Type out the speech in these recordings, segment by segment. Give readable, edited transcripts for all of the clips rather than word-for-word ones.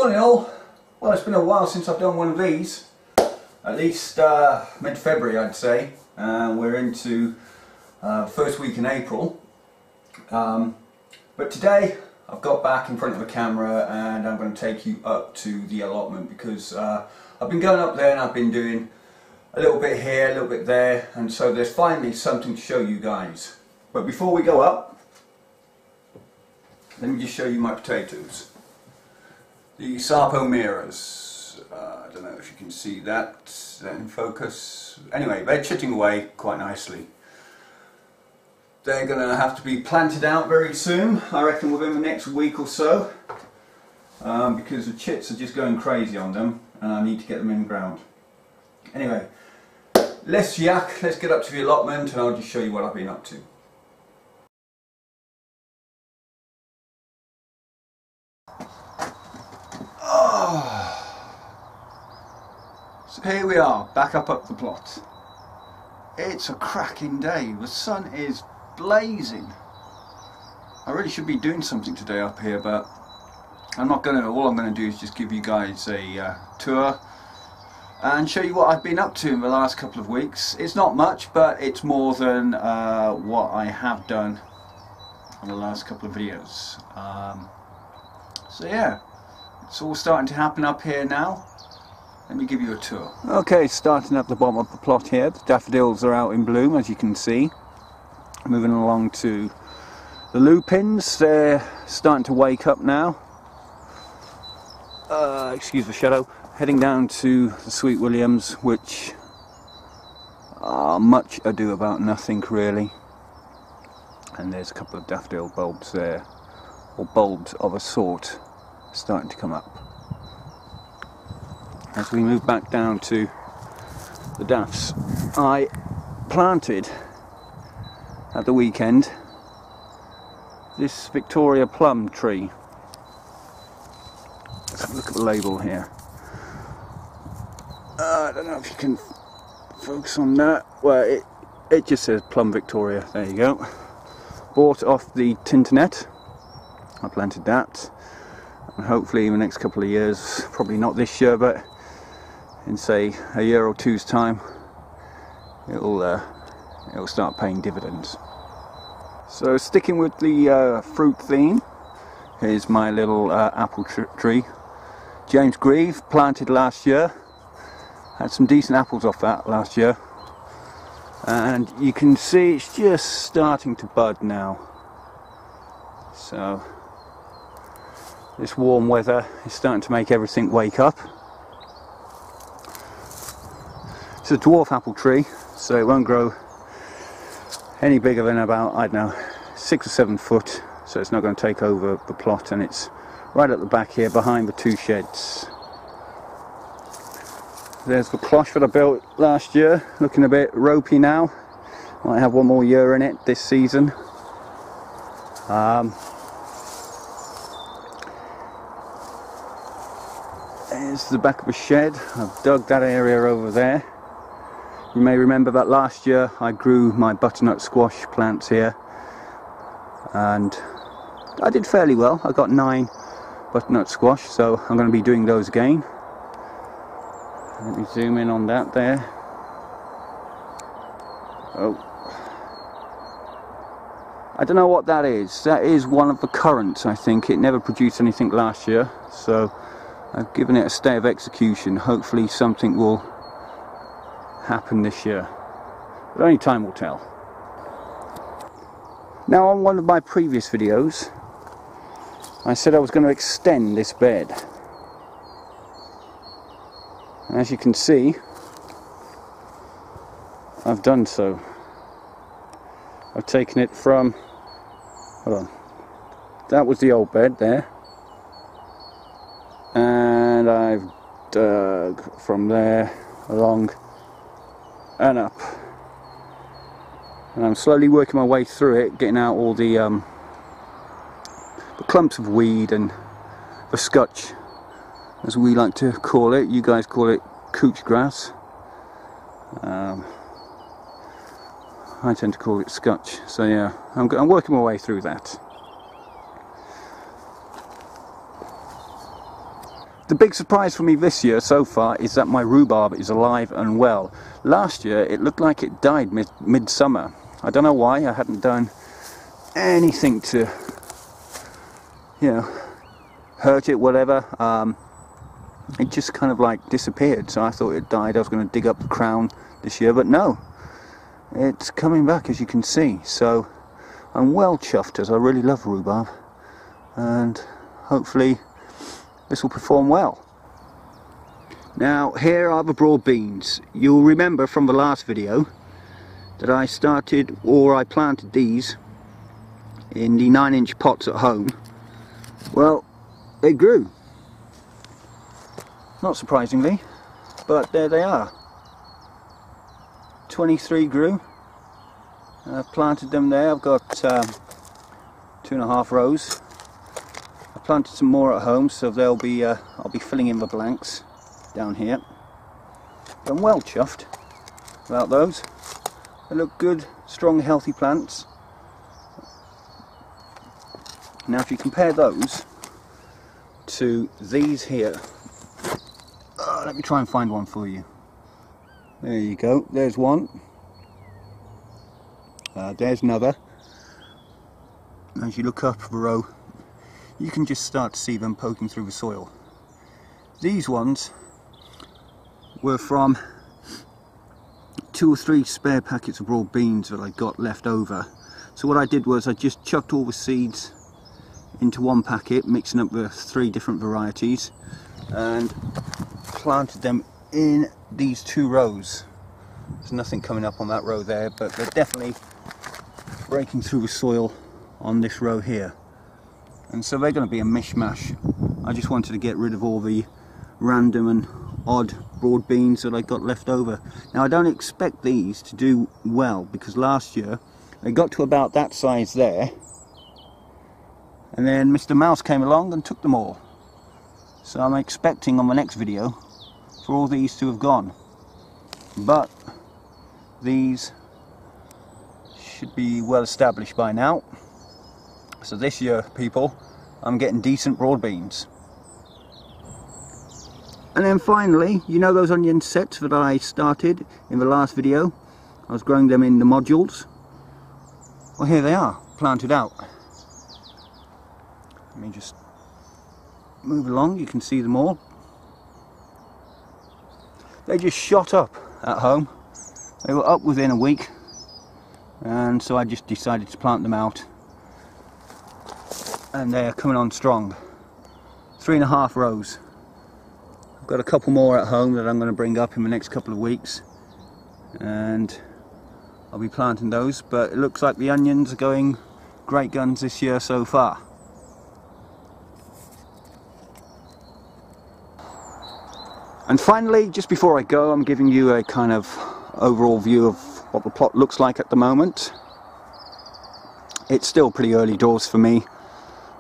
Morning all. Well, it's been a while since I've done one of these. At least mid-February I'd say. We're into first week in April. But today I've got back in front of a camera and I'm going to take you up to the allotment because I've been going up there and I've been doing a little bit here, a little bit there, and so there's finally something to show you guys. But before we go up, let me just show you my potatoes. The Sarpomeras. I don't know if you can see that. Is that in focus? Anyway, they're chitting away quite nicely. They're going to have to be planted out very soon, I reckon within the next week or so, because the chits are just going crazy on them and I need to get them in the ground. Anyway, let's get up to the allotment and I'll just show you what I've been up to. So here we are, back up the plot. It's a cracking day, the sun is blazing. I really should be doing something today up here, but I'm not going to. All I'm going to do is just give you guys a tour and show you what I've been up to in the last couple of weeks. It's not much, but it's more than what I have done in the last couple of videos. So yeah, it's all starting to happen up here now. Let me give you a tour. Okay, starting at the bottom of the plot here. The daffodils are out in bloom, as you can see. Moving along to the lupins. They're starting to wake up now. Excuse the shadow. Heading down to the Sweet Williams, which are much ado about nothing really. And there's a couple of daffodil bulbs there, or bulbs of a sort, starting to come up. As we move back down to the daffs, I planted at the weekend this Victoria plum tree. Let's have a look at the label here. I don't know if you can focus on that. Well, it just says Plum Victoria. There you go. Bought off the Tinternet. I planted that, and hopefully in the next couple of years, probably not this year, but in say a year or two's time, it'll start paying dividends. So sticking with the fruit theme, here's my little apple tree. James Grieve, planted last year. Had some decent apples off that last year. And you can see it's just starting to bud now. So this warm weather is starting to make everything wake up. It's a dwarf apple tree, so it won't grow any bigger than about, I don't know, 6 or 7 foot, so it's not going to take over the plot, and it's right at the back here behind the 2 sheds. There's the cloche that I built last year, looking a bit ropey now. Might have one more year in it this season. There's the back of a shed. I've dug that area over there. You may remember that last year I grew my butternut squash plants here, and I did fairly well. I got 9 butternut squash, so I'm going to be doing those again. Let me zoom in on that there. Oh, I don't know what that is. That is one of the currants, I think. It never produced anything last year, so I've given it a stay of execution. Hopefully something will happen this year, but only time will tell. Now, on one of my previous videos I said I was going to extend this bed, and as you can see I've done so. I've taken it from, hold on, that was the old bed there, and I've dug from there along and up, and I'm slowly working my way through it, getting out all the clumps of weed and the scutch, as we like to call it. You guys call it couch grass. I tend to call it scutch. So yeah, I'm working my way through that. The big surprise for me this year so far is that my rhubarb is alive and well. Last year it looked like it died mid-summer. I don't know why. I hadn't done anything to, you know, hurt it, whatever. It just kind of like disappeared, so I thought it died. I was going to dig up the crown this year, but no, it's coming back, as you can see. So I'm well chuffed, as I really love rhubarb, and hopefully this will perform well. Now here are the broad beans. You'll remember from the last video that I started, or I planted these in the 9-inch pots at home. Well, they grew, not surprisingly, but there they are. 23 grew. I've planted them there. I've got 2.5 rows. I planted some more at home, so they'll be I'll be filling in the blanks down here. But I'm well chuffed about those. They look good, strong, healthy plants. Now if you compare those to these here, let me try and find one for you. There you go, there's one. There's another. As you look up the row, you can just start to see them poking through the soil. These ones were from 2 or 3 spare packets of broad beans that I got left over. So what I did was I just chucked all the seeds into one packet, mixing up the 3 different varieties, and planted them in these 2 rows. There's nothing coming up on that row there, but they're definitely breaking through the soil on this row here. And so they're going to be a mishmash. I just wanted to get rid of all the random and odd broad beans that I got left over. Now I don't expect these to do well, because last year they got to about that size there, and then Mr. Mouse came along and took them all. So I'm expecting on the next video for all these to have gone. But these should be well established by now. So this year, people, I'm getting decent broad beans. And then finally, you know those onion sets that I started in the last video? I was growing them in the modules. Well, here they are, planted out. Let me just move along, you can see them all. They just shot up at home. They were up within a week, and so I just decided to plant them out, and they are coming on strong. 3.5 rows. I've got a couple more at home that I'm going to bring up in the next couple of weeks, and I'll be planting those. But it looks like the onions are going great guns this year so far. And finally, just before I go, I'm giving you a kind of overall view of what the plot looks like at the moment. It's still pretty early doors for me.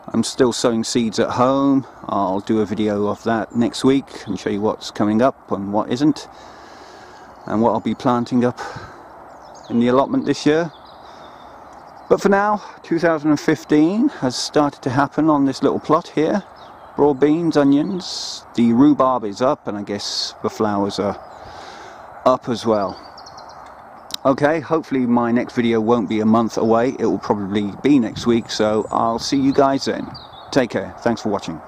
I'm still sowing seeds at home. I'll do a video of that next week and show you what's coming up and what isn't, and what I'll be planting up in the allotment this year. But for now, 2015 has started to happen on this little plot here. Broad beans, onions, the rhubarb is up, and I guess the flowers are up as well. Okay, hopefully my next video won't be a month away. It will probably be next week, so I'll see you guys then. Take care. Thanks for watching.